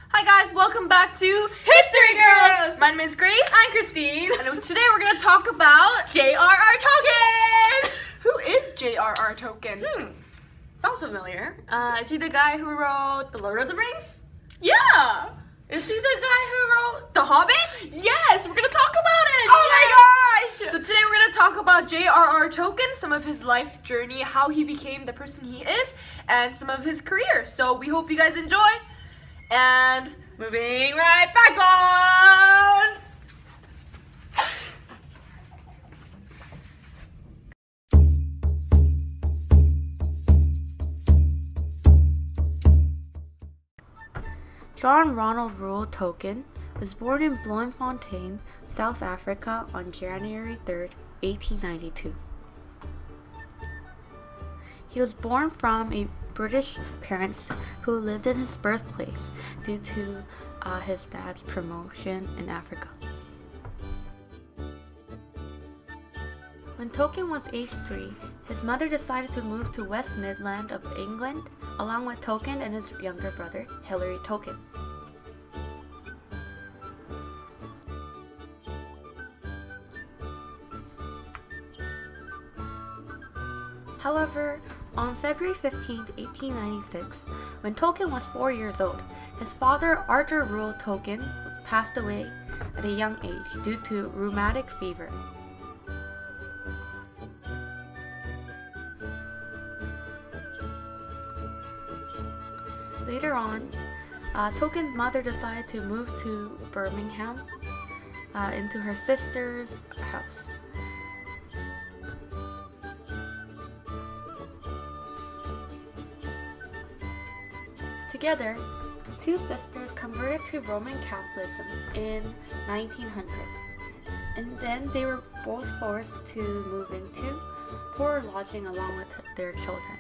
Hi guys, welcome back to History Girls! My name is Grace. I'm Christine. And today we're going to talk about J.R.R. Tolkien! who is J.R.R. Tolkien? Sounds familiar. Is he the guy who wrote The Lord of the Rings? Yeah! Is he the guy who wrote The Hobbit? Yes, we're going to talk about it! Oh my gosh! So today we're going to talk about J.R.R. Tolkien, some of his life journey, how he became the person he is, and some of his career. So we hope you guys enjoy. And moving right back on! John Ronald Reuel Tolkien was born in Bloemfontein, South Africa on January 3rd, 1892. He was born from a British parents who lived in his birthplace due to his dad's promotion in Africa. When Tolkien was age 3, his mother decided to move to West Midland of England along with Tolkien and his younger brother, Hilary Tolkien. However, on February 15, 1896, when Tolkien was 4 years old, his father, Arthur Reuel Tolkien, passed away at a young age due to rheumatic fever. Later on, Tolkien's mother decided to move to Birmingham into her sister's house. Together, the two sisters converted to Roman Catholicism in 1900s, and then they were both forced to move into poor lodging along with their children.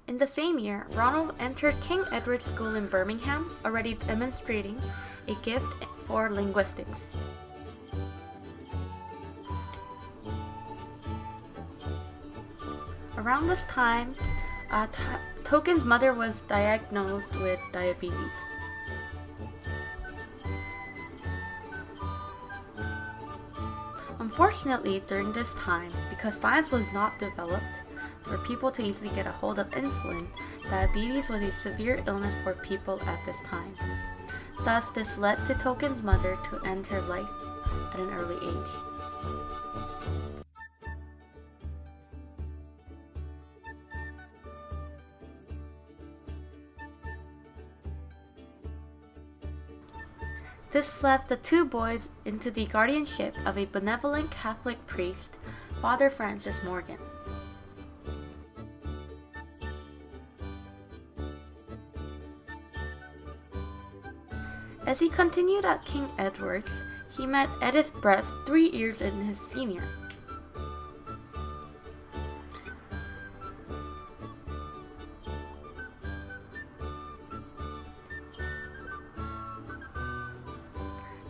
In the same year, Ronald entered King Edward's School in Birmingham, already demonstrating a gift for linguistics. Around this time, Tolkien's mother was diagnosed with diabetes. Unfortunately, during this time, because science was not developed for people to easily get a hold of insulin, diabetes was a severe illness for people at this time. Thus, this led to Tolkien's mother to end her life at an early age. This left the two boys into the guardianship of a benevolent Catholic priest, Father Francis Morgan. As he continued at King Edward's, he met Edith Brett 3 years in his senior.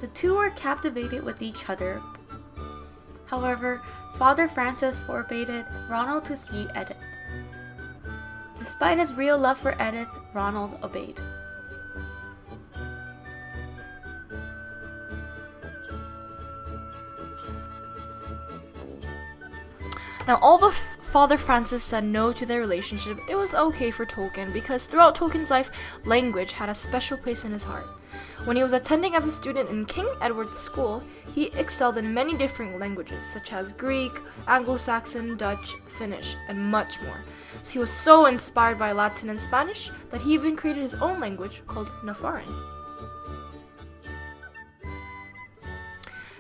The two were captivated with each other. However, Father Francis forbade Ronald to see Edith. Despite his real love for Edith, Ronald obeyed. Now, although Father Francis said no to their relationship, it was okay for Tolkien because throughout Tolkien's life, language had a special place in his heart. When he was attending as a student in King Edward's School, he excelled in many different languages such as Greek, Anglo-Saxon, Dutch, Finnish, and much more. So he was so inspired by Latin and Spanish that he even created his own language called Nafarran.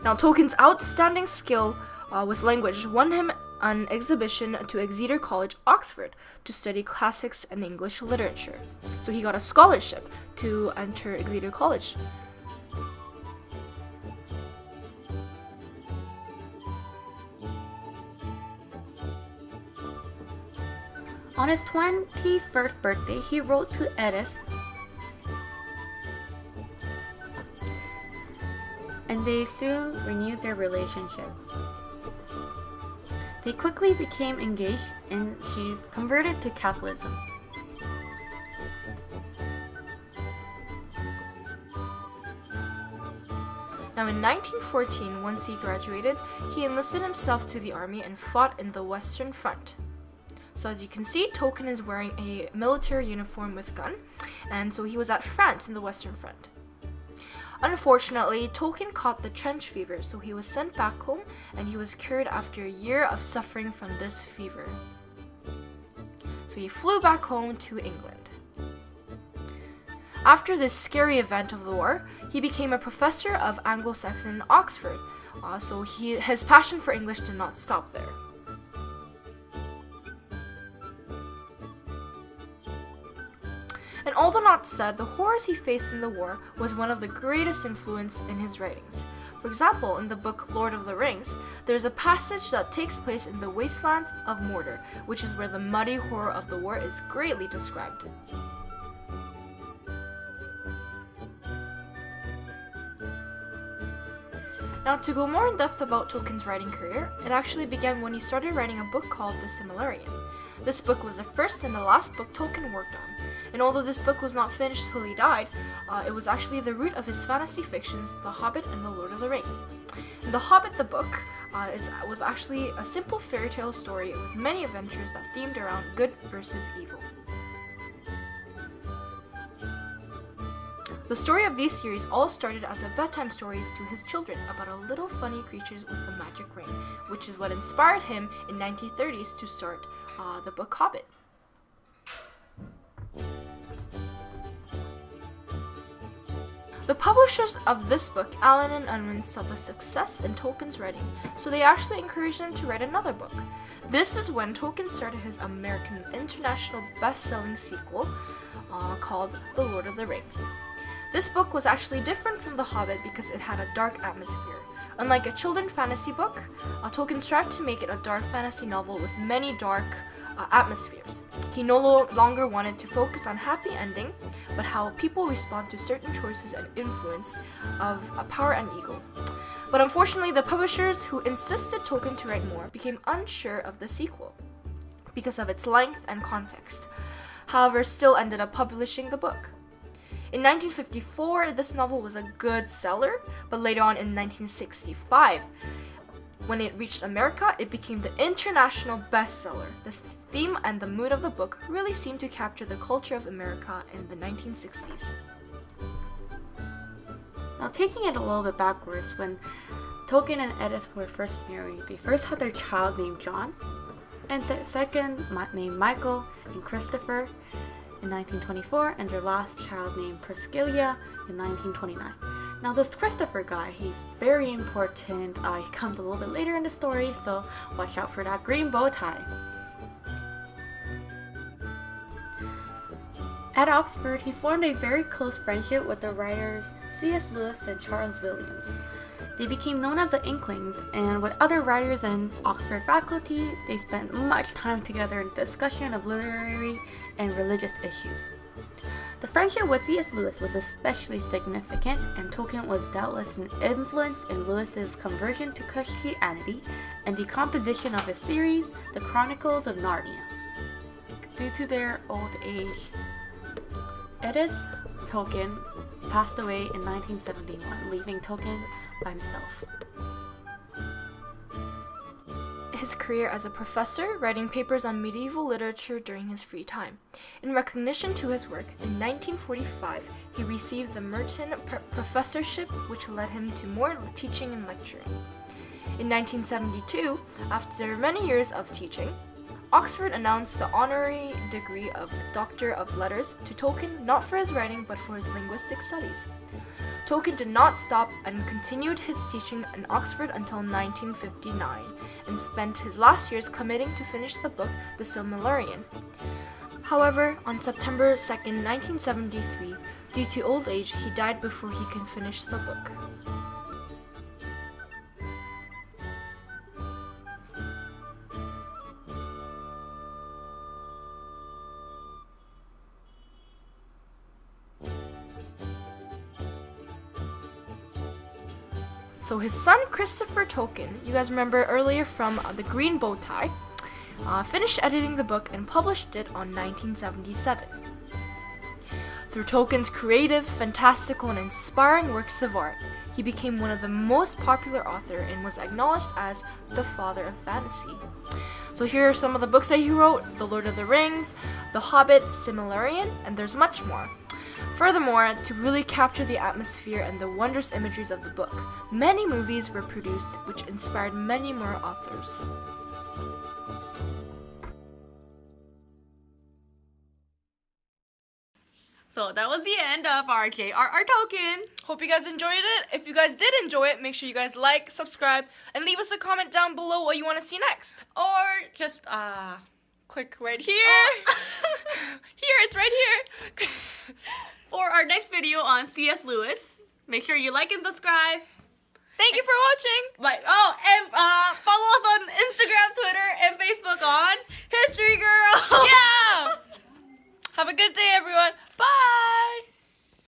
Now, Tolkien's outstanding skill with language won him an exhibition to Exeter College, Oxford, to study classics and English literature. So he got a scholarship to enter Exeter College. On his 21st birthday, he wrote to Edith and they soon renewed their relationship. They quickly became engaged and she converted to Catholicism. Now in 1914, once he graduated, he enlisted himself to the army and fought in the Western Front. So as you can see, Tolkien is wearing a military uniform with gun, and so he was at France in the Western Front. Unfortunately, Tolkien caught the trench fever, so he was sent back home and he was cured after a year of suffering from this fever. So he flew back home to England. After this scary event of the war, he became a professor of Anglo-Saxon in Oxford, so his passion for English did not stop there. And although not said, the horrors he faced in the war was one of the greatest influence in his writings. For example, in the book Lord of the Rings, there's a passage that takes place in the wastelands of Mordor, which is where the muddy horror of the war is greatly described. Now, to go more in depth about Tolkien's writing career, it actually began when he started writing a book called The Silmarillion. This book was the first and the last book Tolkien worked on, and although this book was not finished till he died, it was actually the root of his fantasy fictions, The Hobbit and The Lord of the Rings. In The Hobbit, the book was actually a simple fairy tale story with many adventures that themed around good versus evil. The story of these series all started as a bedtime stories to his children about a little funny creatures with a magic ring, which is what inspired him in 1930s to start the book Hobbit. The publishers of this book, Allen and Unwin, saw the success in Tolkien's writing, so they actually encouraged him to write another book. This is when Tolkien started his American international best-selling sequel called The Lord of the Rings. This book was actually different from The Hobbit because it had a dark atmosphere. Unlike a children's fantasy book, Tolkien strived to make it a dark fantasy novel with many dark atmospheres. He no longer wanted to focus on happy ending, but how people respond to certain choices and influence of power and ego. But unfortunately, the publishers who insisted Tolkien to write more became unsure of the sequel because of its length and context. However, still ended up publishing the book. In 1954, this novel was a good seller, but later on in 1965, when it reached America, it became the international bestseller. The theme and the mood of the book really seemed to capture the culture of America in the 1960s. Now, taking it a little bit backwards, when Tolkien and Edith were first married, they first had their child named John, and second named Michael and Christopher in 1924, and their last child named Priscilla in 1929. Now this Christopher guy, he's very important. He comes a little bit later in the story, so watch out for that green bow tie. At Oxford, he formed a very close friendship with the writers C.S. Lewis and Charles Williams. They became known as the Inklings, and with other writers in Oxford faculty, they spent much time together in discussion of literary and religious issues. The friendship with C.S. Lewis was especially significant, and Tolkien was doubtless an influence in Lewis's conversion to Christianity and the composition of his series, The Chronicles of Narnia. Due to their old age, Edith Tolkien passed away in 1971, leaving Tolkien by himself. His career as a professor, writing papers on medieval literature during his free time. In recognition to his work, in 1945, he received the Merton Professorship, which led him to more teaching and lecturing. In 1972, after many years of teaching, Oxford announced the honorary degree of Doctor of Letters to Tolkien, not for his writing, but for his linguistic studies. Tolkien did not stop and continued his teaching in Oxford until 1959, and spent his last years committing to finish the book, The Silmarillion. However, on September 2nd, 1973, due to old age, he died before he could finish the book. So his son Christopher Tolkien, you guys remember earlier from The Green Bow Tie, finished editing the book and published it on 1977. Through Tolkien's creative, fantastical, and inspiring works of art, he became one of the most popular authors and was acknowledged as the father of fantasy. So here are some of the books that he wrote: The Lord of the Rings, The Hobbit, Silmarillion, and there's much more. Furthermore, to really capture the atmosphere and the wondrous imageries of the book, many movies were produced which inspired many more authors. So that was the end of our J.R.R. Tolkien. Hope you guys enjoyed it. If you guys did enjoy it, make sure you guys like, subscribe, and leave us a comment down below what you want to see next. Or just, click right here. Here, it's right here. or our next video on C.S. Lewis. Make sure you like and subscribe. Thank you for watching. Bye. Oh, and follow us on Instagram, Twitter, and Facebook on History Girl. Yeah. Have a good day, everyone. Bye.